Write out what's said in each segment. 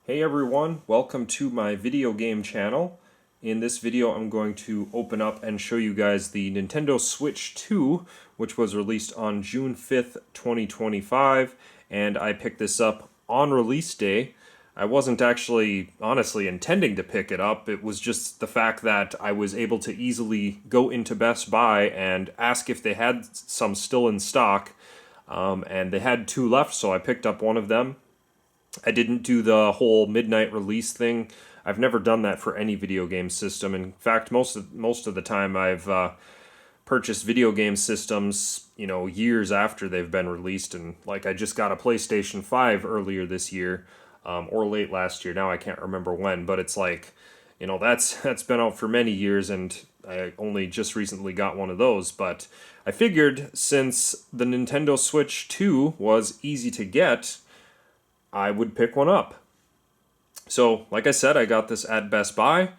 Hey everyone, welcome to my video game channel. In this video I'm going to open up and show you guys the Nintendo Switch 2, which was released on June 5th, 2025, and I picked this up on release day. I wasn't actually, honestly, intending to pick it up. It was just the fact that I was able to easily go into Best Buy and ask if they had some still in stock, and they had two left, so I picked up one of them. I didn't do the whole midnight release thing. I've never done that for any video game system. In fact, most of the time I've purchased video game systems, years after they've been released. And like I just got a PlayStation 5 earlier this year, or late last year. Now I can't remember when, but it's like, that's been out for many years, and I only just recently got one of those. But I figured since the Nintendo Switch 2 was easy to get, I would pick one up. So, like I said, I got this at Best Buy.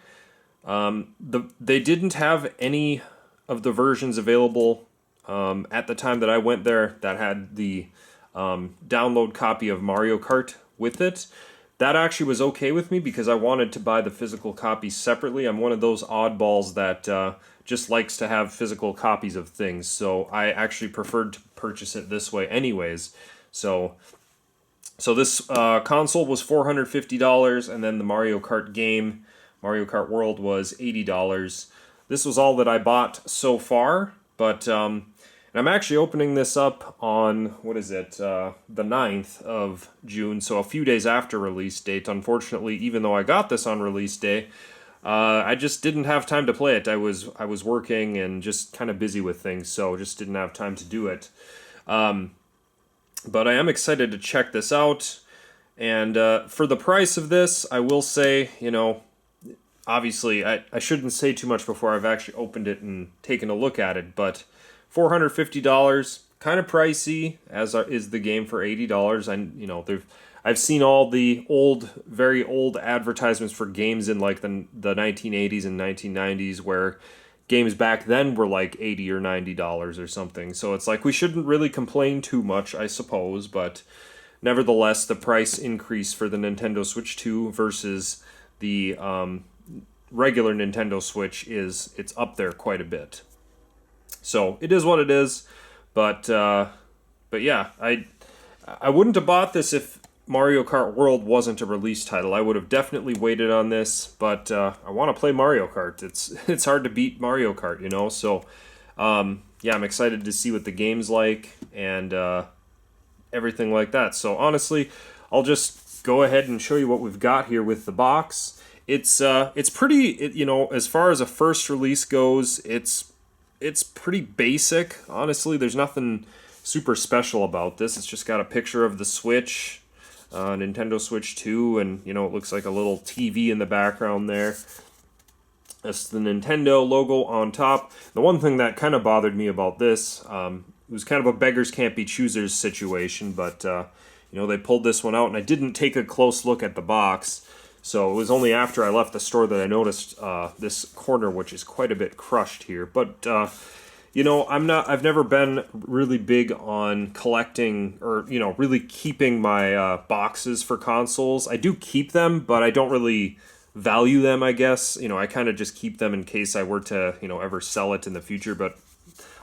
They didn't have any of the versions available at the time that I went there that had the download copy of Mario Kart with it. That actually was okay with me because I wanted to buy the physical copy separately. I'm one of those oddballs that just likes to have physical copies of things, so I actually preferred to purchase it this way anyways. So this console was $450, and then the Mario Kart game, Mario Kart World, was $80. This was all that I bought so far, but and I'm actually opening this up on, the 9th of June, so a few days after release date. Unfortunately, even though I got this on release day, I just didn't have time to play it. I was working and just kind of busy with things, so just didn't have time to do it. But I am excited to check this out, and for the price of this, I will say, obviously, I shouldn't say too much before I've actually opened it and taken a look at it, but $450, kind of pricey, as is the game for $80. I've seen all the very old advertisements for games in like the 1980s and 1990s where games back then were like $80 or $90 or something. So it's like we shouldn't really complain too much, I suppose, but nevertheless, the price increase for the Nintendo Switch 2 versus the regular Nintendo Switch it's up there quite a bit. So it is what it is, but yeah, I wouldn't have bought this if Mario Kart World wasn't a release title. I would have definitely waited on this, but I want to play Mario Kart. It's hard to beat Mario Kart, So, yeah, I'm excited to see what the game's like and everything like that. So honestly, I'll just go ahead and show you what we've got here with the box. It's pretty, as far as a first release goes, it's pretty basic. Honestly, there's nothing super special about this. It's just got a picture of the Switch. Nintendo Switch 2, and it looks like a little TV in the background there. That's the Nintendo logo on top. The one thing that kind of bothered me about this, it was kind of a beggars can't be choosers situation, but they pulled this one out, and I didn't take a close look at the box. So it was only after I left the store that I noticed this corner, which is quite a bit crushed here. But I've never been really big on collecting or, really keeping my boxes for consoles. I do keep them, but I don't really value them, I guess. I kind of just keep them in case I were to, ever sell it in the future. But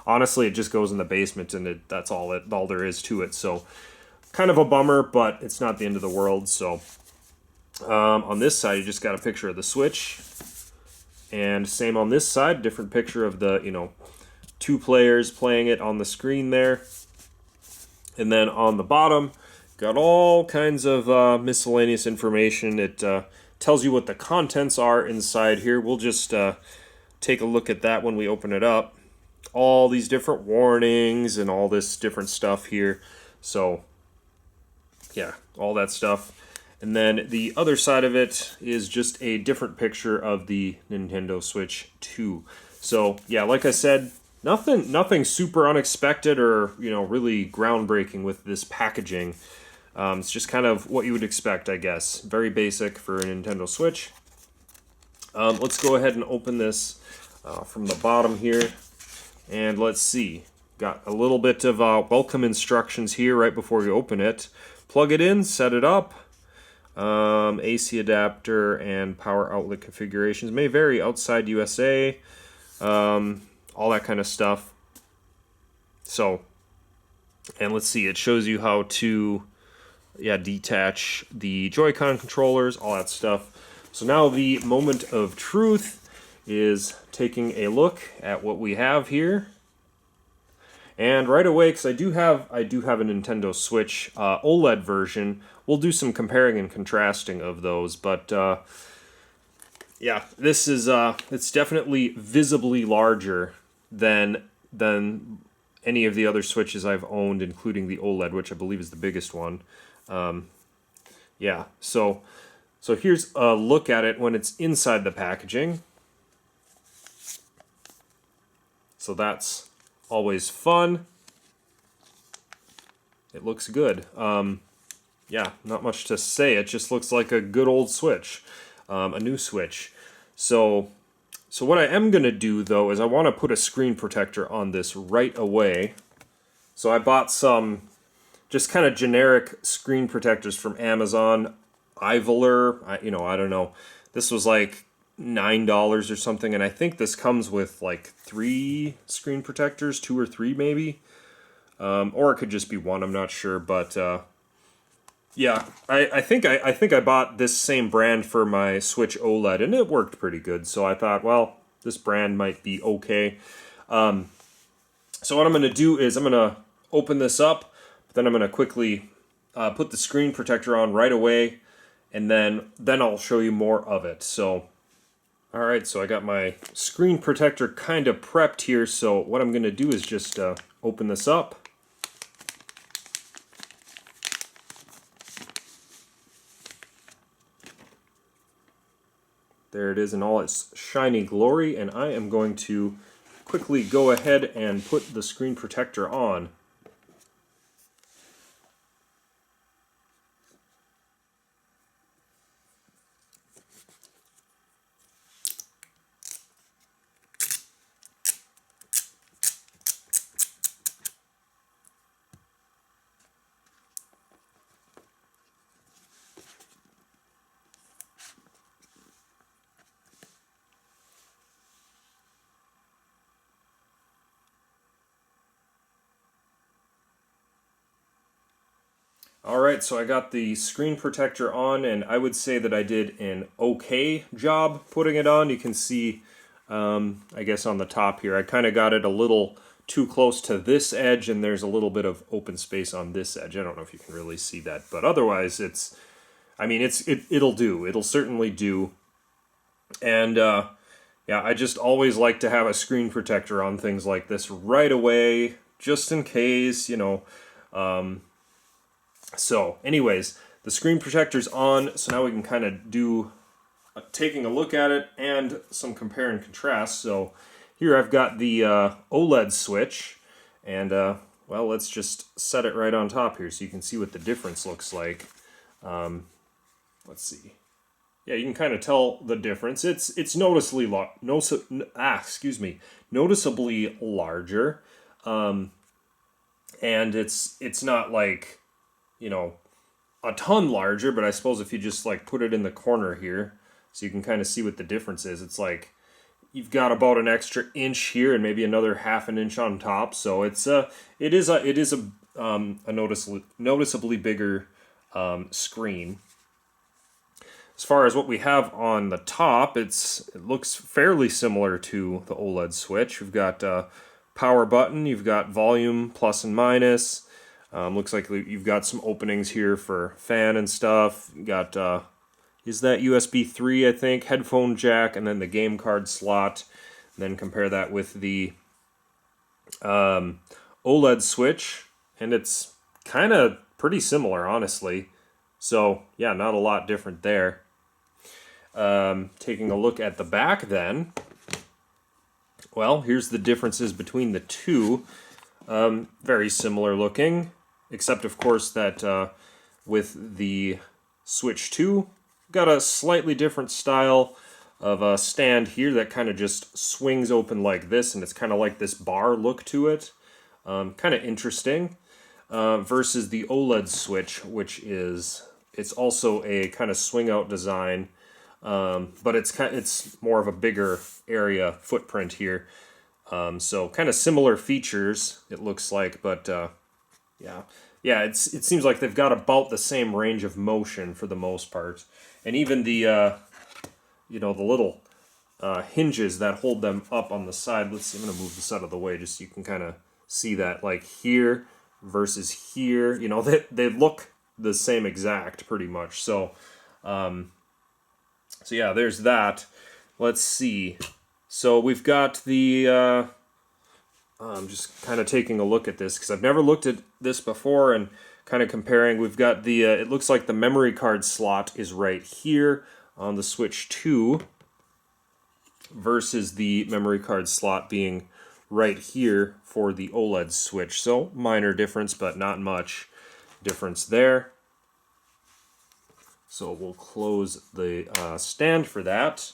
honestly, it just goes in the basement, and that's all there is to it. So kind of a bummer, but it's not the end of the world. So on this side, you just got a picture of the Switch. And same on this side, different picture of the, two players playing it on the screen there. And then on the bottom, got all kinds of miscellaneous information. It tells you what the contents are inside here. We'll just take a look at that when we open it up. All these different warnings and all this different stuff here. So, yeah, all that stuff. And then the other side of it is just a different picture of the Nintendo Switch 2. So, yeah, like I said, Nothing super unexpected or, really groundbreaking with this packaging. It's just kind of what you would expect, I guess. Very basic for a Nintendo Switch. Let's go ahead and open this from the bottom here. And let's see. Got a little bit of welcome instructions here right before you open it. Plug it in, set it up. AC adapter and power outlet configurations may vary outside USA. All that kind of stuff. So, and let's see, it shows you how to, detach the Joy-Con controllers, all that stuff. So now the moment of truth is taking a look at what we have here. And right away, because I do have a Nintendo Switch OLED version, we'll do some comparing and contrasting of those. But yeah, this is it's definitely visibly larger than any of the other Switches I've owned, including the OLED, which I believe is the biggest one. Yeah, so here's a look at it when it's inside the packaging. So that's always fun. It looks good. Yeah, not much to say. It just looks like a good old Switch, a new Switch. So what I am going to do, though, is I want to put a screen protector on this right away. So I bought some just kind of generic screen protectors from Amazon. Ivoler, I don't know. This was like $9 or something, and I think this comes with like 3 screen protectors, 2 or 3 maybe. Or it could just be 1, I'm not sure, but yeah, I think I bought this same brand for my Switch OLED, and it worked pretty good. So I thought, well, this brand might be okay. So what I'm going to do is I'm going to open this up, but then I'm going to quickly put the screen protector on right away, and then I'll show you more of it. So, all right, so I got my screen protector kind of prepped here. So what I'm going to do is just open this up. There it is in all its shiny glory, and I am going to quickly go ahead and put the screen protector on. Alright, so I got the screen protector on, and I would say that I did an okay job putting it on. You can see, I guess on the top here, I kind of got it a little too close to this edge, and there's a little bit of open space on this edge. I don't know if you can really see that, but otherwise it'll do. It'll certainly do. And yeah, I just always like to have a screen protector on things like this right away, just in case, So, anyways, the screen protector's on, so now we can kind of do taking a look at it and some compare and contrast. So, here I've got the OLED Switch, and, well, let's just set it right on top here so you can see what the difference looks like. Let's see. Yeah, you can kind of tell the difference. It's noticeably larger, and it's not like, a ton larger, but I suppose if you just like put it in the corner here, so you can kind of see what the difference is. It's like you've got about an extra inch here and maybe another half an inch on top. So it is a noticeably bigger screen. As far as what we have on the top, it looks fairly similar to the OLED Switch. We've got power button, you've got volume plus and minus. Looks like you've got some openings here for fan and stuff. You got, is that USB 3, I think, headphone jack, and then the game card slot. And then compare that with the OLED Switch, and it's kind of pretty similar, honestly. So, yeah, not a lot different there. Taking a look at the back then, well, here's the differences between the two. Very similar looking, except of course that with the Switch 2, got a slightly different style of a stand here that kind of just swings open like this, and it's kind of like this bar look to it. Kind of interesting. Versus the OLED Switch, which is It's also a kind of swing out design, but it's more of a bigger area footprint here. So kind of similar features, it looks like, but yeah, yeah. It seems like they've got about the same range of motion for the most part, and even the the little hinges that hold them up on the side. Let's see. I'm gonna move this out of the way just so you can kind of see that, like here versus here. They look the same exact pretty much. So so yeah, there's that. Let's see. So we've got the. I'm just kind of taking a look at this because I've never looked at this before and kind of comparing. We've got the. It looks like the memory card slot is right here on the Switch 2 versus the memory card slot being right here for the OLED Switch. So minor difference, but not much difference there. So we'll close the stand for that.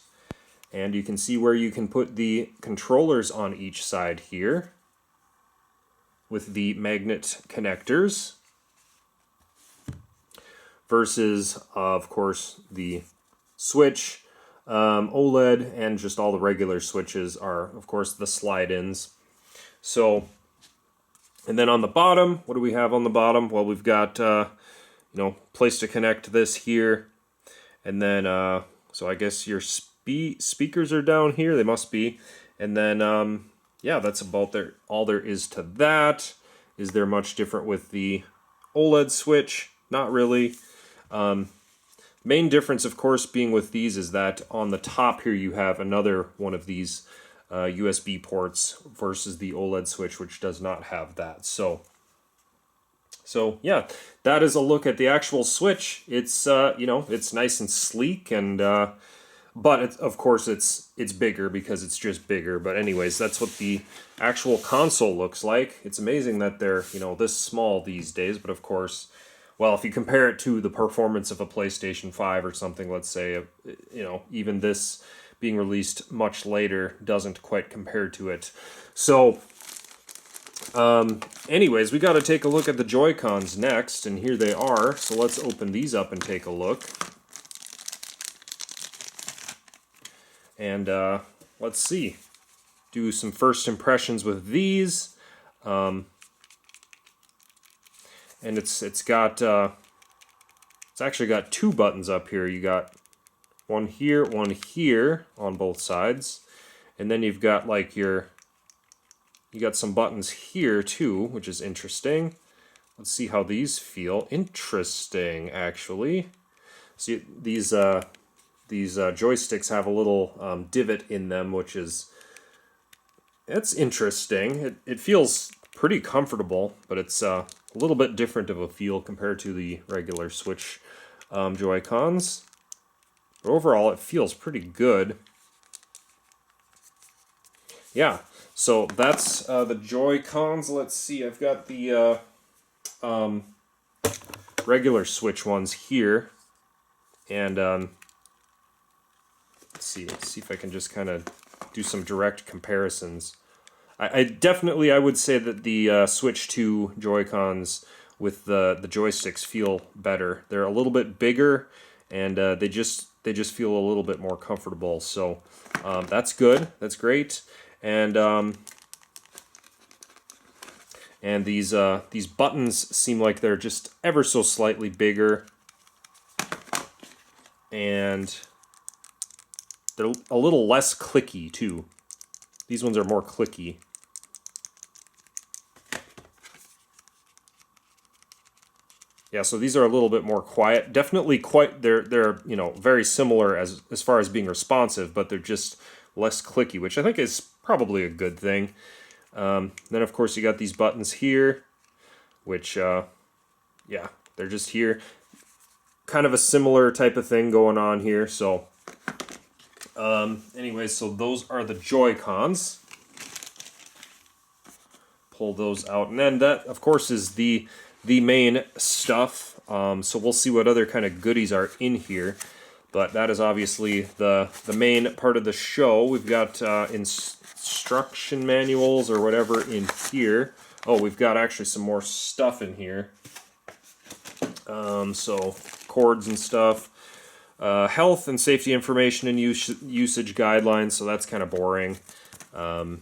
And you can see where you can put the controllers on each side here with the magnet connectors versus, of course, the Switch. OLED and just all the regular Switches are, of course, the slide-ins. So, and then on the bottom, what do we have on the bottom? Well, we've got, place to connect this here. And then, so I guess your speakers are down here. They must be. And then, yeah, that's about all there is to that. Is there much different with the OLED Switch? Not really. Main difference, of course, being with these is that on the top here you have another one of these USB ports versus the OLED Switch, which does not have that. So yeah, that is a look at the actual Switch. It's it's nice and sleek, and but of course it's bigger because it's just bigger. But anyways, that's what the actual console looks like. It's amazing that they're this small these days, but of course. Well, if you compare it to the performance of a PlayStation 5 or something, let's say, even this being released much later doesn't quite compare to it. So, anyways, we got to take a look at the Joy-Cons next, and here they are. So let's open these up and take a look. And let's see. Do some first impressions with these. And it's actually got two buttons up here. You got one here on both sides, and then you've got like you got some buttons here too, which is interesting. Let's see how these feel. Interesting, actually. See, these joysticks have a little divot in them, which it's interesting. It feels pretty comfortable, but it's a little bit different of a feel compared to the regular Switch Joy-Cons. But overall, it feels pretty good. Yeah, so that's the Joy-Cons. Let's see, I've got the regular Switch ones here. And let's see if I can just kind of do some direct comparisons. I definitely would say that the Switch 2 Joy-Cons with the joysticks feel better. They're a little bit bigger, and they just feel a little bit more comfortable. So that's good. That's great. And these buttons seem like they're just ever so slightly bigger, and they're a little less clicky too. These ones are more clicky. Yeah, so these are a little bit more quiet. Definitely they're very similar as far as being responsive, but they're just less clicky, which I think is probably a good thing. Then of course you got these buttons here, which yeah, they're just here. Kind of a similar type of thing going on here. So anyways, so those are the Joy-Cons. Pull those out, and then that of course is the main stuff. So we'll see what other kind of goodies are in here, but that is obviously the main part of the show. We've got instruction manuals or whatever in here. Oh, we've got actually some more stuff in here. So cords and stuff. Health and safety information and usage guidelines, so that's kind of boring. Yeah,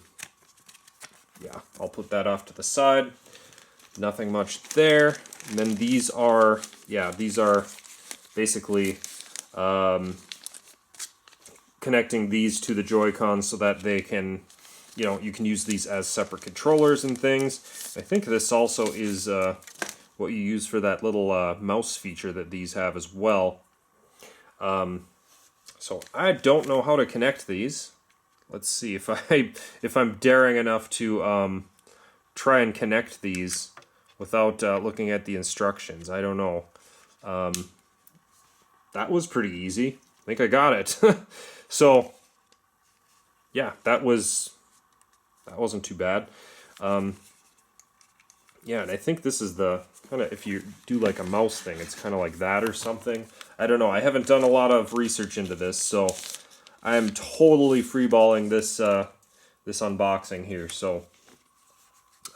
I'll put that off to the side. Nothing much there. And then these are, yeah, these are basically connecting these to the Joy-Cons so that they can, you know, you can use these as separate controllers and things. I think this also is what you use for that little mouse feature that these have as well. So I don't know how to connect these. Let's see if I'm daring enough to try and connect these without looking at the instructions. I don't know. That was pretty easy. I think I got it. So yeah, that wasn't too bad. Yeah, and I think this is the kind of, if you do like a mouse thing, it's kind of like that or something. I don't know. I haven't done a lot of research into this, so I'm totally freeballing this this unboxing here. So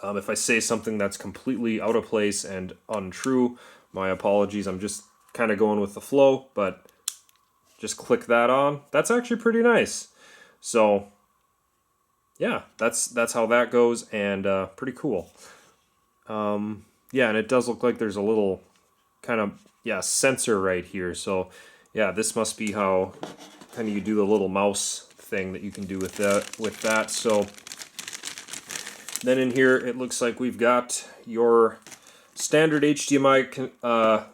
if I say something that's completely out of place and untrue, my apologies. I'm just kind of going with the flow, but just click that on. That's actually pretty nice. So yeah, that's how that goes, and pretty cool. Yeah, and it does look like there's a little kind of, yeah, sensor right here. So yeah, this must be how kind of you do the little mouse thing that you can do with that. So then in here it looks like we've got your standard HDMI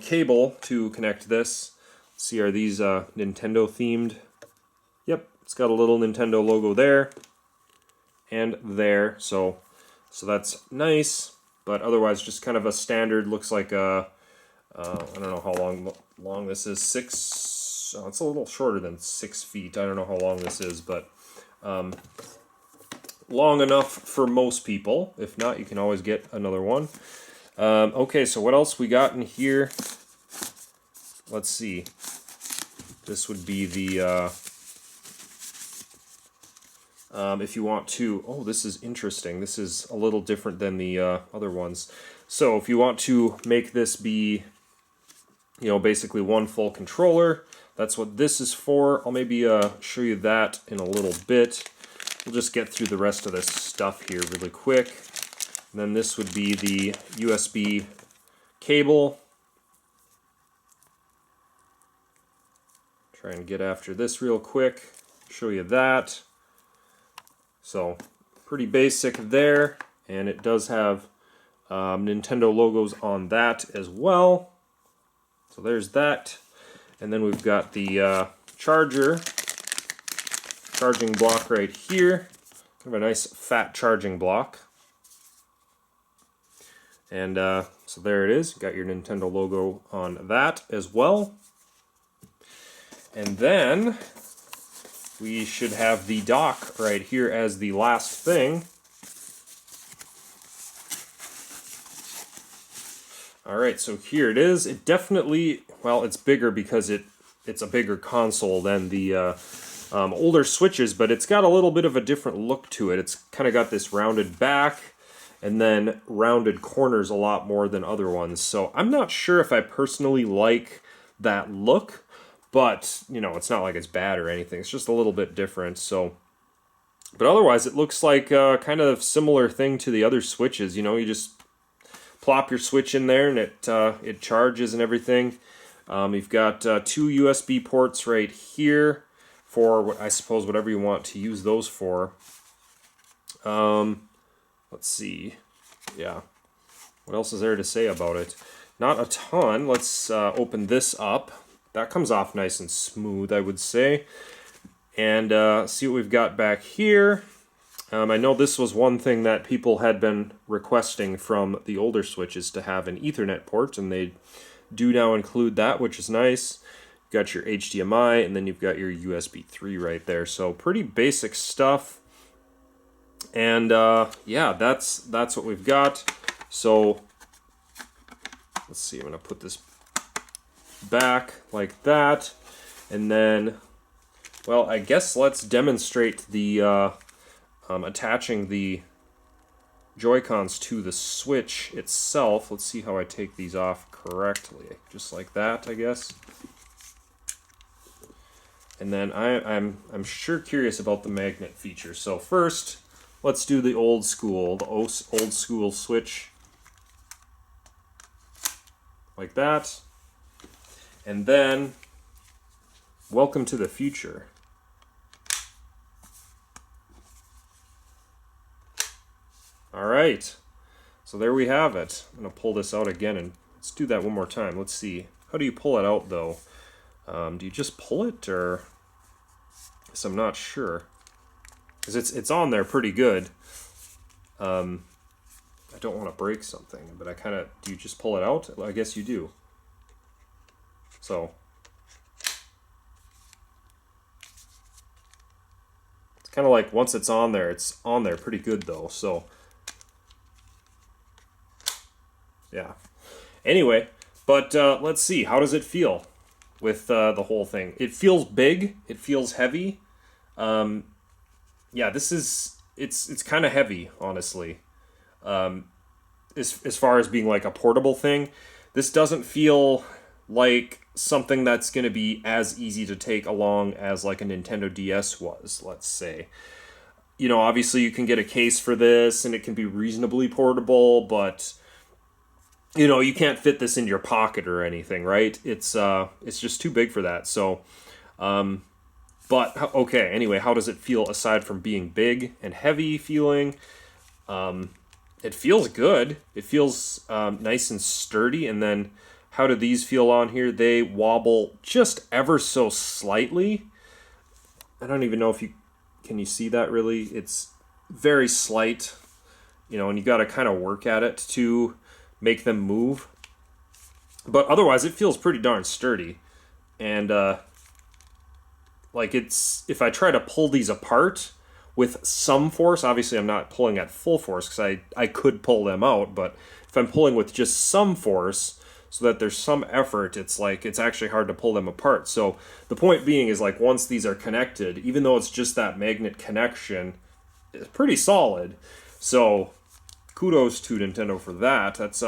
cable to connect this. Let's see, are these Nintendo themed? Yep, it's got a little Nintendo logo there and there. So that's nice, but otherwise just kind of a standard. Looks like a I don't know how long this is. It's a little shorter than 6 feet. I don't know how long this is, but long enough for most people. If not, you can always get another one. Okay, so what else we got in here? Let's see. This would be the if you want to, oh, this is interesting. This is a little different than the other ones. So if you want to make this be, you know, basically one full controller, that's what this is for. I'll maybe show you that in a little bit. We'll just get through the rest of this stuff here really quick. And then this would be the USB cable. Try and get after this real quick. Show you that. So pretty basic there, and it does have Nintendo logos on that as well. So there's that. And then we've got the charging block right here. Kind of a nice fat charging block. And so there it is. Got your Nintendo logo on that as well. And then we should have the dock right here as the last thing. Alright, so here it is. It definitely, well, it's bigger because it's a bigger console than the older Switches, but it's got a little bit of a different look to it. It's kind of got this rounded back and then rounded corners a lot more than other ones. So I'm not sure if I personally like that look. But, you know, it's not like it's bad or anything. It's just a little bit different. So, but otherwise, it looks like kind of similar thing to the other Switches. You know, you just plop your Switch in there and it charges and everything. You've got 2 USB ports right here for, I suppose, whatever you want to use those for. Let's see. Yeah. What else is there to say about it? Not a ton. Let's open this up. That comes off nice and smooth, I would say. And see what we've got back here. I know this was one thing that people had been requesting from the older Switches, to have an Ethernet port, and they do now include that, which is nice. You've got your HDMI, and then you've got your USB 3 right there. So pretty basic stuff. And yeah, that's what we've got. So let's see, I'm going to put this back like that, and then, well, I guess let's demonstrate the attaching the Joy-Cons to the Switch itself. Let's see how I take these off correctly. Just like that, I guess. And then I'm sure curious about the magnet feature. So first, let's do the old school switch. Like that. And then, welcome to the future. All right. So there we have it. I'm going to pull this out again, and let's do that one more time. Let's see. How do you pull it out, though? Do you just pull it, or... I guess I'm not sure. Because it's on there pretty good. I don't want to break something, but I kind of... Do you just pull it out? I guess you do. So... It's kind of like once it's on there pretty good, though, so... Yeah. Anyway, but let's see. How does it feel with the whole thing? It feels big. It feels heavy. Yeah, this is... It's kind of heavy, honestly. As far as being like a portable thing, this doesn't feel like something that's going to be as easy to take along as like a Nintendo DS was, let's say. You know, obviously you can get a case for this and it can be reasonably portable, but you know, you can't fit this in your pocket or anything, right? It's just too big for that. So, but okay, anyway, how does it feel aside from being big and heavy feeling? It feels good. It feels nice and sturdy. And then how do these feel on here? They wobble just ever so slightly. I don't even know if can you see that really? It's very slight, you know, and you got to kind of work at it to make them move. But otherwise, it feels pretty darn sturdy. And like if I try to pull these apart with some force, obviously I'm not pulling at full force because I could pull them out, but if I'm pulling with just some force so that there's some effort, it's actually hard to pull them apart. So the point being is like once these are connected, even though it's just that magnet connection, it's pretty solid. So kudos to Nintendo for that. That's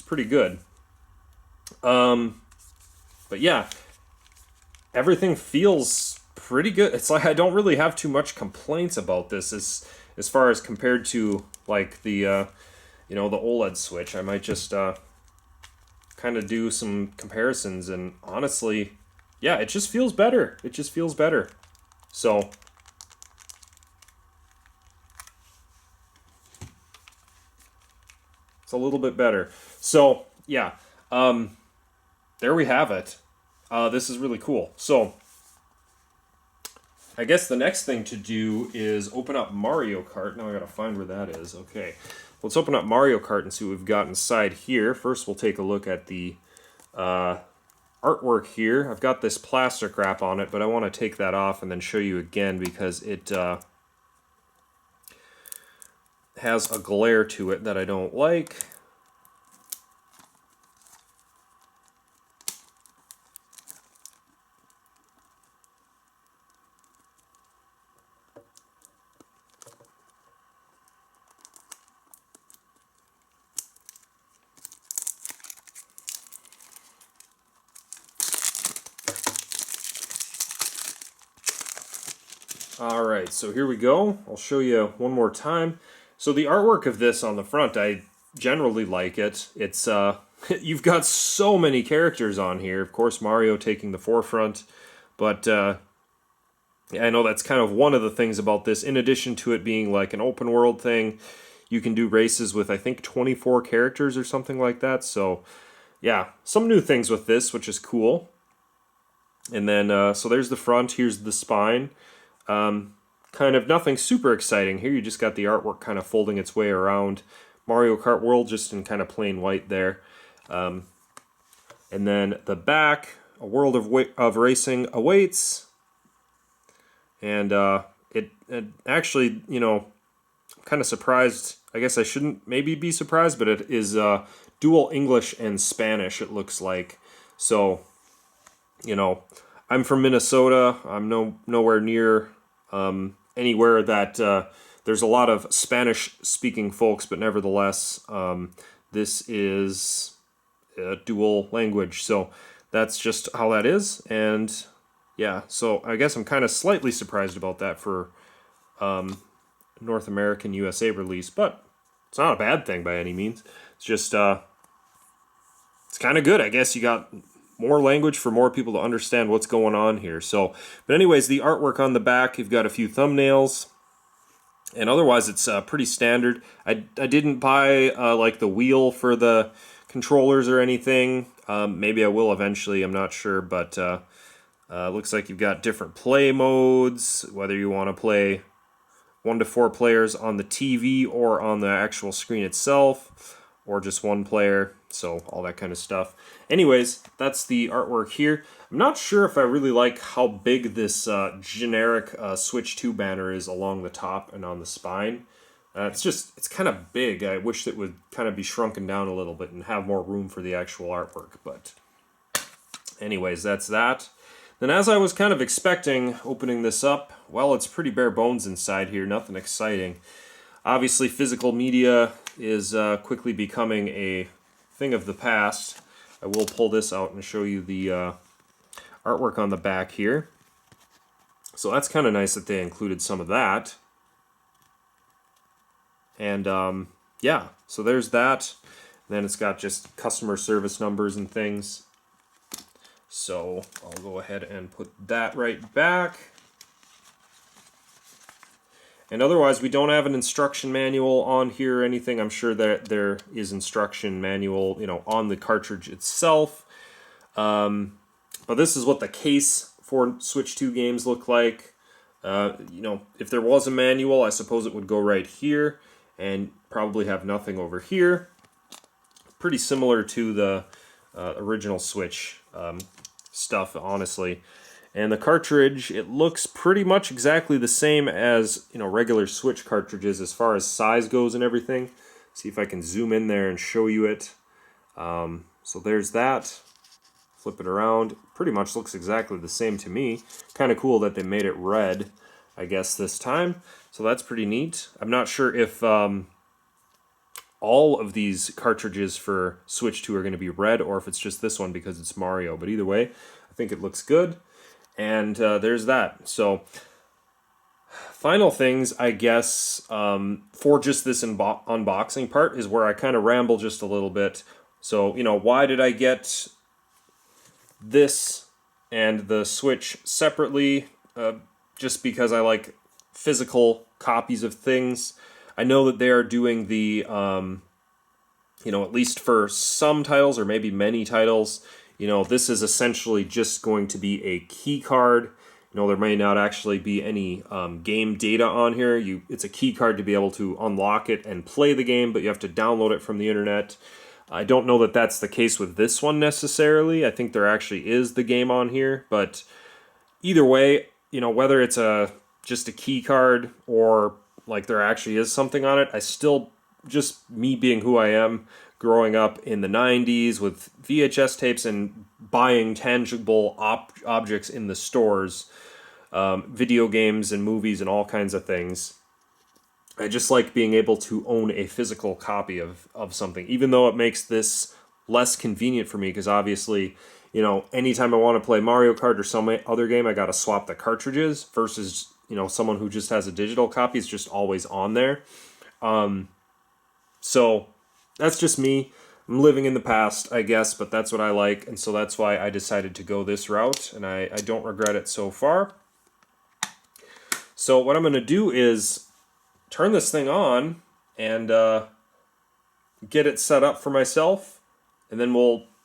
pretty good. But yeah, everything feels pretty good. It's like I don't really have too much complaints about this as far as compared to like the the OLED Switch. I might just kind of do some comparisons, and honestly, yeah, it just feels better. It just feels better. So it's a little bit better. So yeah, there we have it. This is really cool. So I guess the next thing to do is open up Mario Kart. Now I gotta find where that is. Okay, let's open up Mario Kart and see what we've got inside here. First, we'll take a look at the artwork here. I've got this plastic wrap on it, but I want to take that off and then show you again because it has a glare to it that I don't like. Alright, so here we go. I'll show you one more time. So the artwork of this on the front, I generally like it. It's you've got so many characters on here. Of course, Mario taking the forefront. But yeah, I know that's kind of one of the things about this. In addition to it being like an open world thing, you can do races with, I think, 24 characters or something like that. So yeah, some new things with this, which is cool. And then, so there's the front. Here's the spine. Kind of nothing super exciting here. You just got the artwork kind of folding its way around. Mario Kart World just in kind of plain white there. And then the back, a world of racing awaits. And it actually, you know, I'm kind of surprised. I guess I shouldn't maybe be surprised, but it is dual English and Spanish, it looks like. So, you know, I'm from Minnesota. I'm nowhere near anywhere that there's a lot of Spanish-speaking folks, but nevertheless, this is dual language. So that's just how that is. And yeah, so I guess I'm kind of slightly surprised about that for North American USA release, but it's not a bad thing by any means. It's just it's kind of good. I guess you got more language for more people to understand what's going on here. So, but anyways, the artwork on the back, you've got a few thumbnails, and otherwise it's pretty standard. I didn't buy like the wheel for the controllers or anything. Maybe I will eventually, I'm not sure, but looks like you've got different play modes, whether you want to play 1 to 4 players on the TV or on the actual screen itself, or just one player, so all that kind of stuff. Anyways, that's the artwork here. I'm not sure if I really like how big this generic Switch 2 banner is along the top and on the spine. It's kind of big. I wish it would kind of be shrunken down a little bit and have more room for the actual artwork, but anyways, that's that. Then as I was kind of expecting opening this up, well, it's pretty bare bones inside here, nothing exciting. Obviously, physical media is quickly becoming a thing of the past. I will pull this out and show you the artwork on the back here. So that's kind of nice that they included some of that. And yeah, so there's that. And then it's got just customer service numbers and things. So I'll go ahead and put that right back. And otherwise, we don't have an instruction manual on here or anything. I'm sure that there is instruction manual, on the cartridge itself. But this is what the case for Switch 2 games look like. If there was a manual, I suppose it would go right here and probably have nothing over here. Pretty similar to the original Switch stuff, honestly. And the cartridge, it looks pretty much exactly the same as regular Switch cartridges as far as size goes and everything. See if I can zoom in there and show you it. So there's that. Flip it around. Pretty much looks exactly the same to me. Kind of cool that they made it red, I guess, this time. So that's pretty neat. I'm not sure if all of these cartridges for Switch 2 are going to be red, or if it's just this one because it's Mario. But either way, I think it looks good. And there's that. So, final things, I guess, for just this unboxing part is where I kind of ramble just a little bit. So, why did I get this and the Switch separately? Just because I like physical copies of things. I know that they are doing the, at least for some titles or maybe many titles, this is essentially just going to be a key card. There may not actually be any game data on here. It's a key card to be able to unlock it and play the game, but you have to download it from the internet. I don't know that that's the case with this one necessarily. I think there actually is the game on here, but either way, whether it's just a key card or like there actually is something on it, I still, just me being who I am, growing up in the 90s with VHS tapes and buying tangible objects in the stores, video games and movies and all kinds of things. I just like being able to own a physical copy of something, even though it makes this less convenient for me, because obviously, anytime I want to play Mario Kart or some other game, I got to swap the cartridges versus, someone who just has a digital copy is just always on there. So that's just me. I'm living in the past, I guess, but that's what I like, and so that's why I decided to go this route, and I don't regret it so far. So what I'm going to do is turn this thing on and get it set up for myself, and then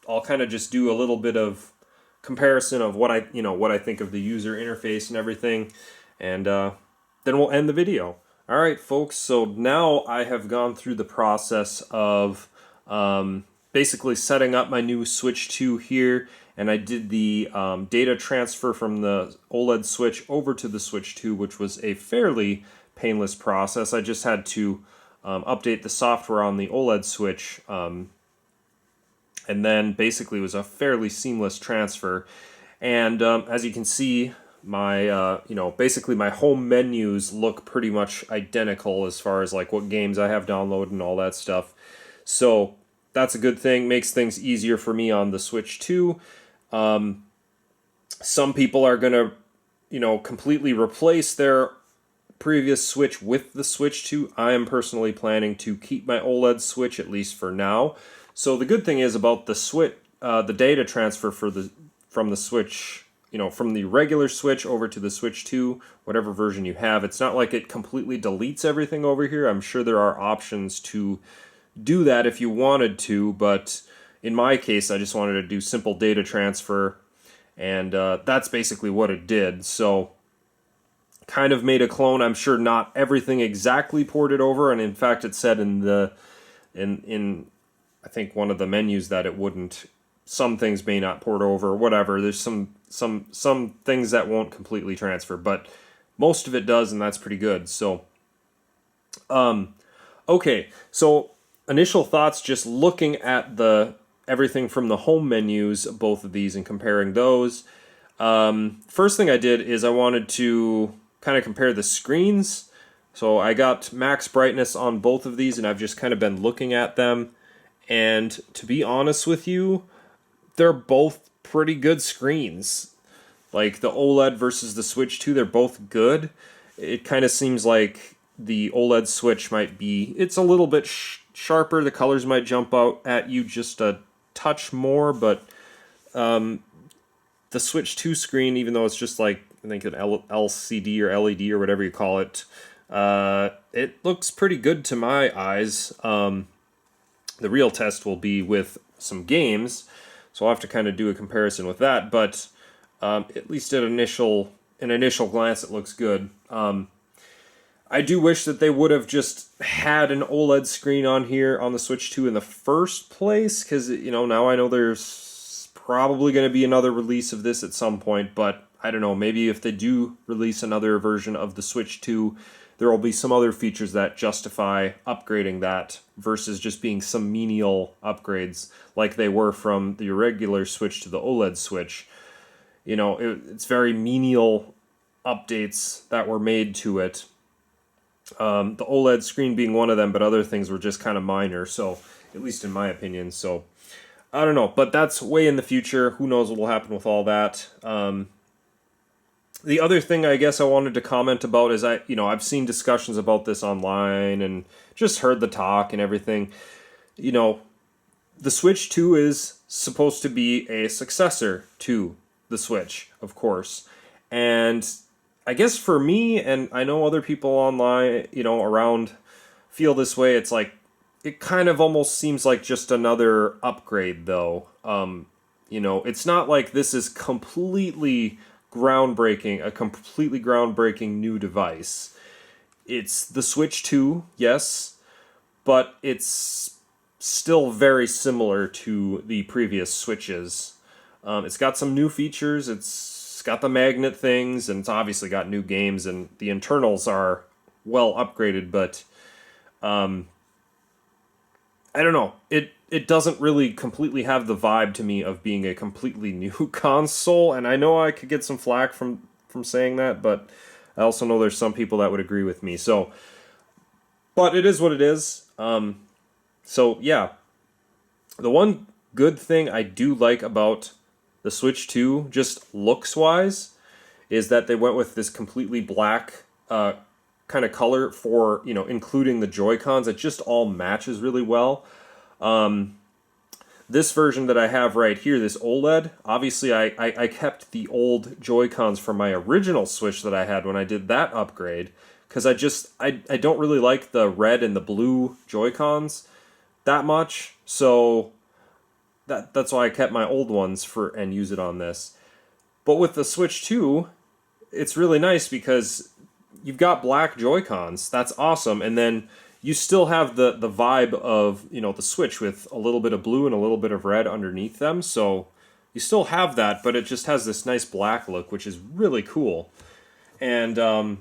I'll kind of just do a little bit of comparison of what I think of the user interface and everything, and then we'll end the video. All right, folks, so now I have gone through the process of basically setting up my new Switch 2 here, and I did the data transfer from the OLED Switch over to the Switch 2, which was a fairly painless process. I just had to update the software on the OLED Switch, and then basically it was a fairly seamless transfer. And as you can see, my basically my home menus look pretty much identical as far as like what games I have downloaded and all that stuff. So that's a good thing. Makes things easier for me on the Switch 2. Some people are going to, completely replace their previous Switch with the Switch 2. I am personally planning to keep my OLED Switch, at least for now. So the good thing is about the Switch, the data transfer from the Switch, from the regular Switch over to the Switch 2, whatever version you have, it's not like it completely deletes everything over here. I'm sure there are options to do that if you wanted to, but in my case, I just wanted to do simple data transfer, and that's basically what it did. So kind of made a clone. I'm sure not everything exactly ported over, and in fact, it said in I think one of the menus that it wouldn't. Some things may not port over, whatever. There's some things that won't completely transfer, but most of it does, and that's pretty good. So, okay. So initial thoughts, just looking at the everything from the home menus, both of these, and comparing those. First thing I did is I wanted to kind of compare the screens. So I got max brightness on both of these, and I've just kind of been looking at them. And to be honest with you, they're both pretty good screens. Like the OLED versus the Switch 2, they're both good. It kind of seems like the OLED Switch might be, it's a little bit sharper. The colors might jump out at you just a touch more, but the Switch 2 screen, even though it's just like, I think an LCD or LED or whatever you call it, it looks pretty good to my eyes. The real test will be with some games, so I'll have to kind of do a comparison with that, but at least at an initial glance, it looks good. I do wish that they would have just had an OLED screen on here on the Switch 2 in the first place, because, now I know there's probably going to be another release of this at some point, but I don't know, maybe if they do release another version of the Switch 2, there will be some other features that justify upgrading that versus just being some menial upgrades like they were from the regular Switch to the OLED Switch. It's very menial updates that were made to it. The OLED screen being one of them, but other things were just kind of minor, so at least in my opinion. So I don't know, but that's way in the future. Who knows what will happen with all that. The other thing I guess I wanted to comment about is I've seen discussions about this online and just heard the talk and everything. The Switch 2 is supposed to be a successor to the Switch, of course. And I guess for me, and I know other people online, around feel this way, it's like, it kind of almost seems like just another upgrade, though. It's not like this is a completely groundbreaking new device. It's the Switch 2, yes, but it's still very similar to the previous Switches. It's got some new features, it's got the magnet things, and it's obviously got new games, and the internals are well upgraded, but I don't know. It doesn't really completely have the vibe to me of being a completely new console, and I know I could get some flack from saying that, but I also know there's some people that would agree with me. So, but it is what it is. So yeah, the one good thing I do like about the Switch 2, just looks-wise, is that they went with this completely black kind of color for, including the Joy-Cons. It just all matches really well. This version that I have right here, this OLED, obviously I kept the old Joy-Cons from my original Switch that I had when I did that upgrade, because I don't really like the red and the blue Joy-Cons that much, so that's why I kept my old ones and use it on this. But with the Switch 2, it's really nice because you've got black Joy-Cons. That's awesome. And then you still have the vibe of, the Switch with a little bit of blue and a little bit of red underneath them. So you still have that, but it just has this nice black look, which is really cool. And I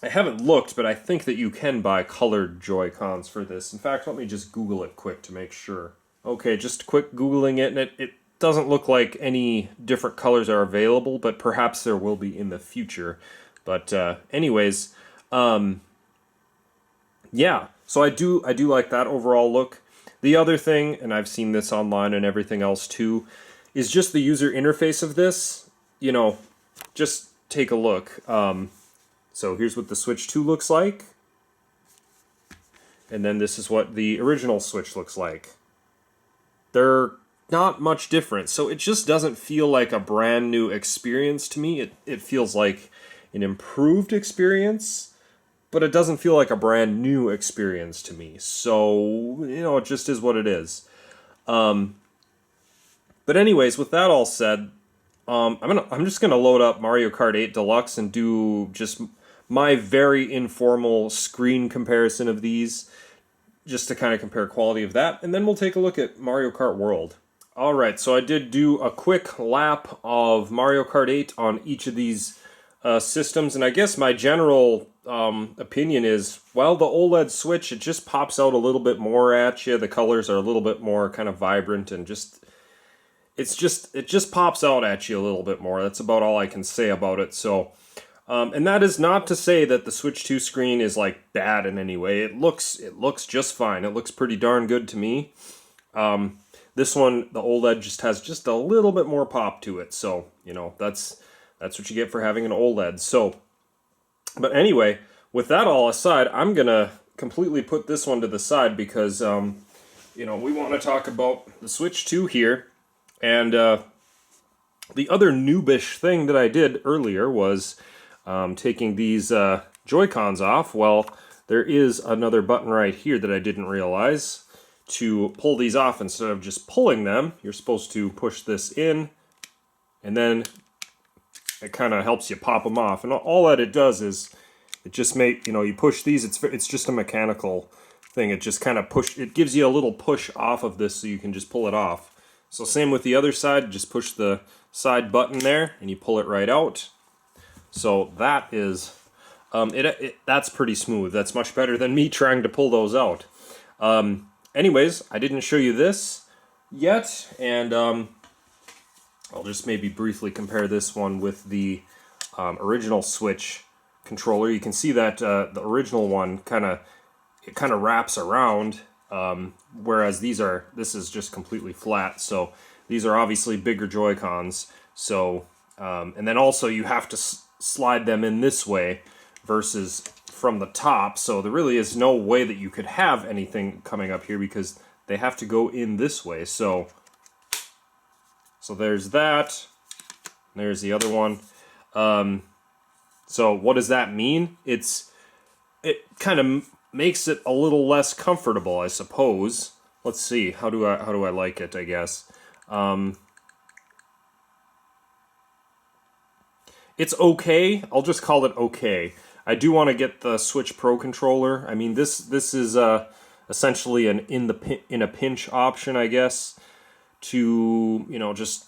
haven't looked, but I think that you can buy colored Joy-Cons for this. In fact, let me just Google it quick to make sure. Okay, just quick Googling it, and it doesn't look like any different colors are available, but perhaps there will be in the future. But anyways, yeah. So I do like that overall look. The other thing, and I've seen this online and everything else too, is just the user interface of this. You know, just take a look. So here's what the Switch 2 looks like. And then this is what the original Switch looks like. They're not much different. So it just doesn't feel like a brand new experience to me. It feels like an improved experience, but it doesn't feel like a brand new experience to me. So, you know, it just is what it is. But anyways, with that all said, I'm just gonna load up Mario Kart 8 Deluxe and do just my very informal screen comparison of these, just to kind of compare quality of that, and then we'll take a look at Mario Kart World. Alright, so I did do a quick lap of Mario Kart 8 on each of these systems, and I guess my general opinion is, well, the OLED Switch, it just pops out a little bit more at you. The colors are a little bit more kind of vibrant, and it just pops out at you a little bit more. That's about all I can say about it. So, and that is not to say that the Switch 2 screen is like bad in any way. It looks just fine. It looks pretty darn good to me. This one, the OLED, just has just a little bit more pop to it. So, you know, that's what you get for having an OLED. So, but anyway, with that all aside, I'm gonna completely put this one to the side because, you know, we want to talk about the Switch 2 here. And the other noobish thing that I did earlier was taking these Joy-Cons off. Well, there is another button right here that I didn't realize. To pull these off, instead of just pulling them, you're supposed to push this in, and then it kind of helps you pop them off. And all that it does is it just you push these, it's just a mechanical thing. It just kind of it gives you a little push off of this so you can just pull it off. So same with the other side, just push the side button there and you pull it right out. So that is, that's pretty smooth. That's much better than me trying to pull those out. Anyways, I didn't show you this yet, and I'll just maybe briefly compare this one with the original Switch controller. You can see that the original one kind of wraps around, whereas this is just completely flat. So these are obviously bigger Joy-Cons. So and then also you have to slide them in this way versus from the top. So there really is no way that you could have anything coming up here because they have to go in this way. So there's that. There's the other one. So what does that mean? It kind of makes it a little less comfortable, I suppose. Let's see. How do I like it, I guess. It's okay. I'll just call it okay. I do want to get the Switch Pro controller. I mean, this is essentially an in a pinch option, I guess, to, you know, just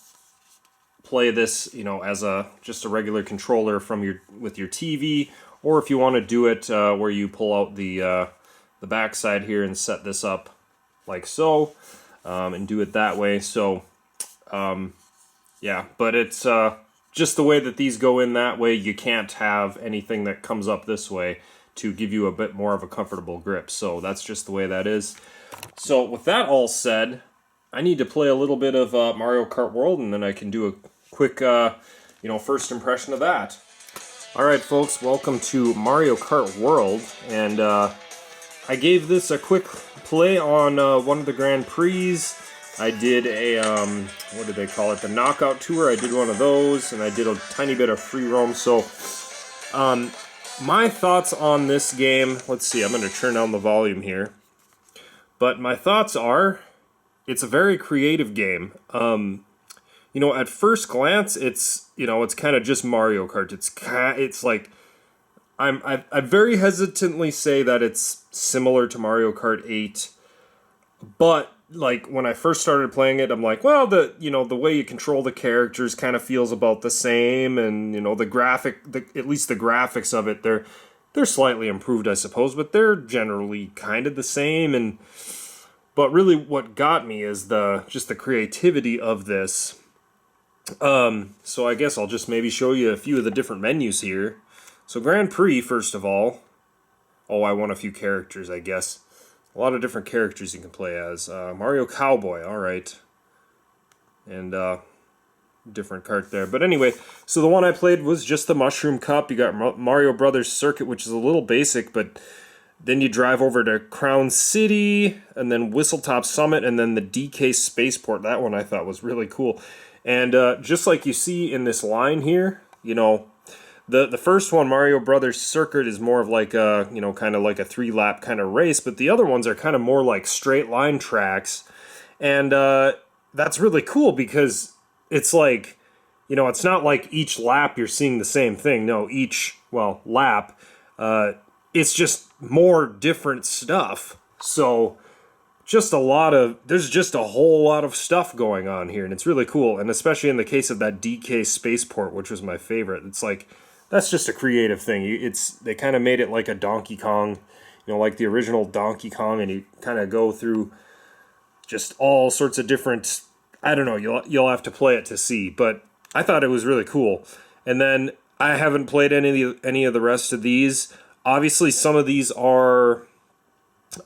play this, you know, as just a regular controller with your TV, or if you want to do it where you pull out the backside here and set this up like so, and do it that way. So, yeah, but it's just the way that these go in that way. You can't have anything that comes up this way to give you a bit more of a comfortable grip. So that's just the way that is. So with that all said, I need to play a little bit of Mario Kart World, and then I can do a quick, you know, first impression of that. All right, folks, welcome to Mario Kart World, and I gave this a quick play on one of the Grand Prix. I did a, what did they call it, the Knockout Tour. I did one of those, and I did a tiny bit of free roam. So, my thoughts on this game, let's see, I'm going to turn down the volume here. But my thoughts are, it's a very creative game. You know, at first glance, it's kind of just Mario Kart. It's like, I very hesitantly say that it's similar to Mario Kart 8, but like when I first started playing it, I'm like, well, the way you control the characters kind of feels about the same, and you know, at least the graphics of it, they're slightly improved, I suppose, but they're generally kind of the same. But really, what got me is just the creativity of this. So I guess I'll just maybe show you a few of the different menus here. So Grand Prix, first of all. Oh, I want a few characters, I guess. A lot of different characters you can play as. Mario Cowboy, all right. And different cart there. But anyway, so the one I played was just the Mushroom Cup. You got Mario Brothers Circuit, which is a little basic, but then you drive over to Crown City, and then Whistletop Summit, and then the DK Spaceport. That one I thought was really cool. And just like you see in this line here, you know, the first one, Mario Brothers Circuit, is more of like a, you know, kind of like a 3-lap kind of race, but the other ones are kind of more like straight line tracks. And that's really cool because it's like, you know, it's not like each lap you're seeing the same thing. No, each, well, lap, it's just more different stuff. So there's just a whole lot of stuff going on here, and it's really cool. And especially in the case of that DK Spaceport, which was my favorite, it's like, that's just a creative thing. They kind of made it like a Donkey Kong, you know, like the original Donkey Kong, and you kind of go through just all sorts of different, I don't know, you'll have to play it to see, but I thought it was really cool. And then I haven't played any of the rest of these. Obviously, some of these are,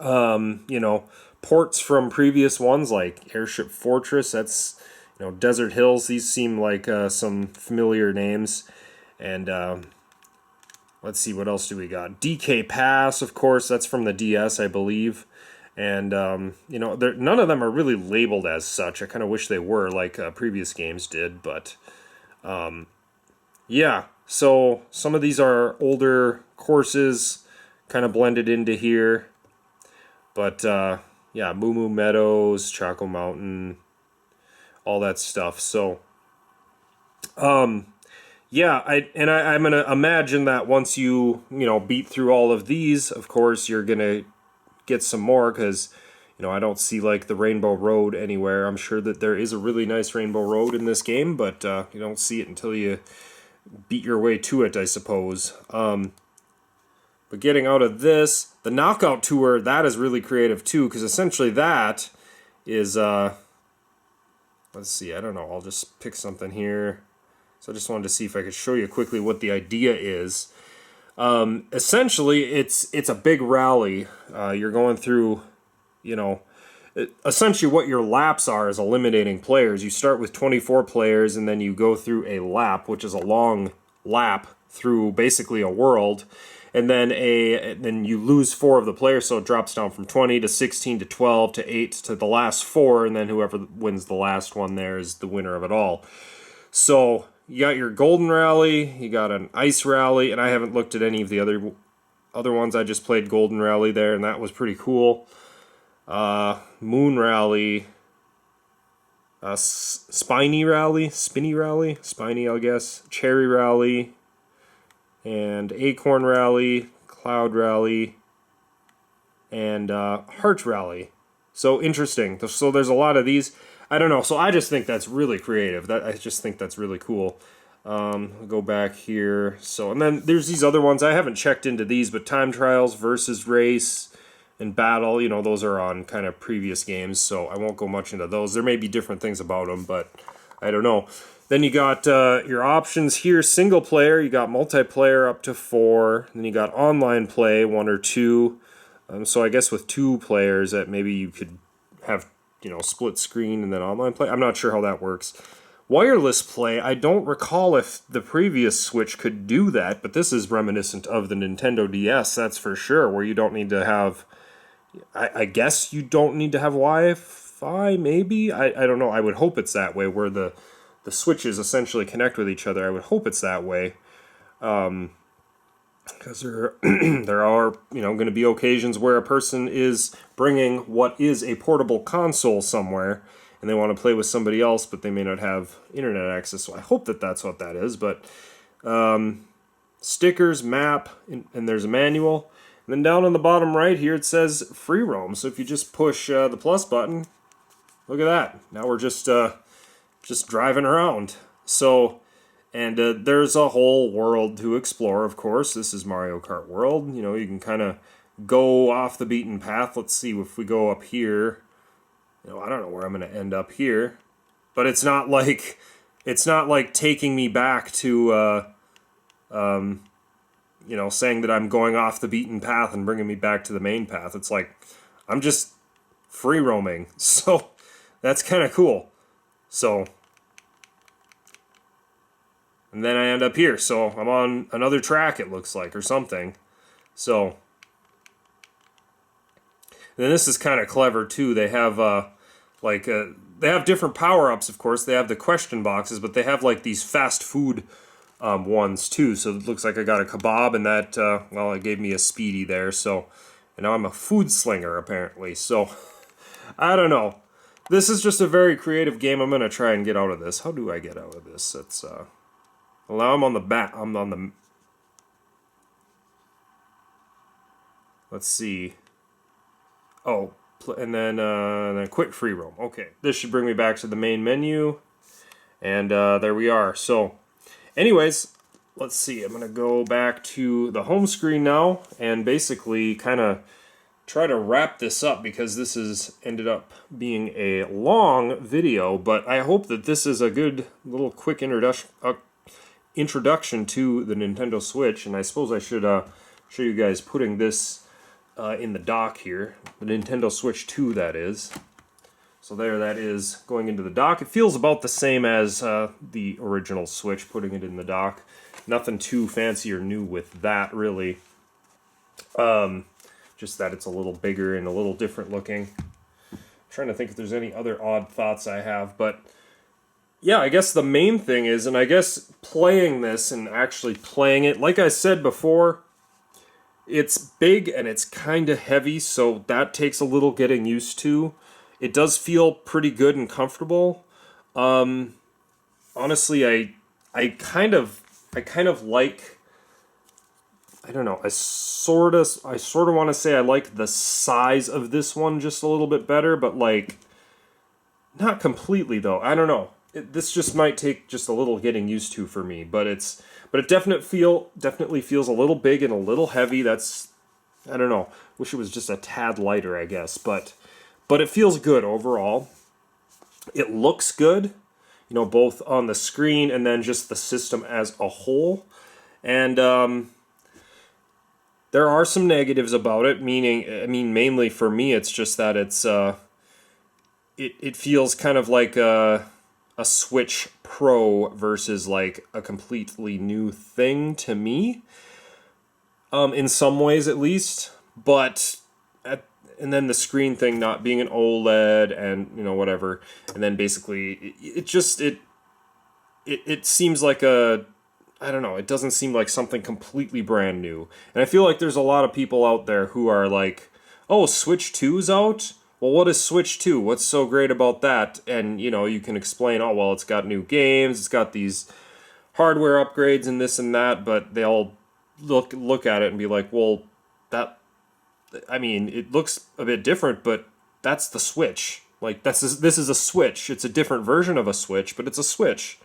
you know, ports from previous ones, like Airship Fortress. That's, you know, Desert Hills. These seem like some familiar names. And let's see, what else do we got? DK Pass, of course. That's from the DS, I believe. And, you know, none of them are really labeled as such. I kind of wish they were, like previous games did. But, yeah. So some of these are older courses kind of blended into here. But, yeah, Moo Moo Meadows, Choco Mountain, all that stuff. So, yeah, I'm going to imagine that once you know, beat through all of these, of course, you're going to get some more, because, you know, I don't see, like, the Rainbow Road anywhere. I'm sure that there is a really nice Rainbow Road in this game, but you don't see it until you beat your way to it, I suppose. But getting out of this, the Knockout Tour, that is really creative too, because essentially that is, let's see, I don't know, I'll just pick something here. So I just wanted to see if I could show you quickly what the idea is. Essentially, it's a big rally. You're going through, you know, essentially what your laps are is eliminating players. You start with 24 players, and then you go through a lap, which is a long lap through basically a world. And then you lose 4 of the players, so it drops down from 20 to 16 to 12 to 8 to the last 4, and then whoever wins the last one there is the winner of it all. So you got your Golden Rally, you got an Ice Rally, and I haven't looked at any of the other ones. I just played Golden Rally there, and that was pretty cool. Moon Rally, Spiny Rally, I guess, Cherry Rally, and Acorn Rally, Cloud Rally, and Heart Rally. So interesting. So there's a lot of these. I don't know. So I just think that's really creative. I just think that's really cool. I'll go back here. So, and then there's these other ones. I haven't checked into these, but Time Trials, Versus Race, and Battle, you know, those are on kind of previous games, so I won't go much into those. There may be different things about them, but I don't know. Then you got your options here, single player, you got multiplayer up to 4, then you got online play, 1 or 2. So I guess with 2 players that maybe you could have, you know, split screen and then online play. I'm not sure how that works. Wireless play, I don't recall if the previous Switch could do that, but this is reminiscent of the Nintendo DS, that's for sure, where you don't need to have, I guess you don't need to have Wi-Fi, maybe? I don't know, I would hope it's that way, where the Switches essentially connect with each other. I would hope it's that way. Because there are, you know, going to be occasions where a person is bringing what is a portable console somewhere, and they want to play with somebody else, but they may not have internet access. So I hope that that's what that is. But stickers, map, and there's a manual. And then down on the bottom right here, it says free roam. So if you just push the plus button, look at that. Now we're just driving around. So, and there's a whole world to explore, of course. This is Mario Kart World. You know, you can kind of go off the beaten path. Let's see if we go up here. You know, I don't know where I'm going to end up here. But it's not like taking me back to, you know, saying that I'm going off the beaten path and bringing me back to the main path. It's like I'm just free roaming. So that's kind of cool. So, and then I end up here. So I'm on another track, it looks like, or something. So, then this is kind of clever too. They have they have different power-ups, of course. They have the question boxes, but they have like these fast food ones too. So it looks like I got a kebab, and that well, it gave me a speedy there. So, and now I'm a food slinger apparently. So I don't know. This is just a very creative game. I'm gonna try and get out of this. How do I get out of this? It's well, now I'm on the back. I'm on the. Let's see. Oh, and then quit free roam. Okay, this should bring me back to the main menu, and there we are. So, anyways, let's see. I'm gonna go back to the home screen now, and basically kind of try to wrap this up because this has ended up being a long video. But I hope that this is a good little quick introduction to the Nintendo Switch, and I suppose I should show you guys putting this. In the dock here, the Nintendo Switch 2, that is. So there, that is going into the dock. It feels about the same as the original Switch, putting it in the dock. Nothing too fancy or new with that, really. Just that it's a little bigger and a little different looking. I'm trying to think if there's any other odd thoughts I have, but yeah, I guess the main thing is, and I guess playing this and actually playing it, like I said before, it's big and it's kind of heavy, so that takes a little getting used to. It does feel pretty good and comfortable. Honestly, I kind of like, I don't know, I sort of want to say I like the size of this one just a little bit better, but like not completely though. I don't know. This just might take just a little getting used to for me, but it definitely feels a little big and a little heavy. That's, I don't know. Wish it was just a tad lighter, I guess, but it feels good overall. It looks good, you know, both on the screen and then just the system as a whole. And there are some negatives about it, mainly for me, it's just that it feels kind of like a Switch Pro versus like a completely new thing to me, in some ways at least. But and then the screen thing not being an OLED and you know whatever, and then basically it seems like I don't know. It doesn't seem like something completely brand new, and I feel like there's a lot of people out there who are like, "Oh, Switch 2's out." Well, what is Switch 2? What's so great about that? And, you know, you can explain, oh, well, it's got new games, it's got these hardware upgrades and this and that, but they all look at it and be like, well, it looks a bit different, but that's the Switch. Like, this is a Switch. It's a different version of a Switch, but it's a Switch.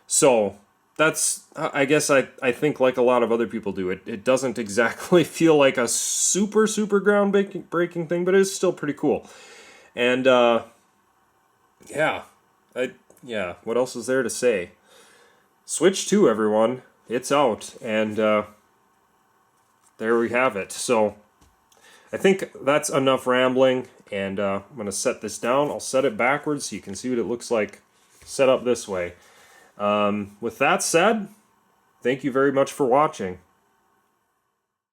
So, that's, I guess I think like a lot of other people do, it doesn't exactly feel like a super groundbreaking thing, but it is still pretty cool. And yeah, what else is there to say? Switch 2, everyone, it's out, and there we have it. So I think that's enough rambling, and I'm going to set this down. I'll set it backwards so you can see what it looks like set up this way. With that said, thank you very much for watching.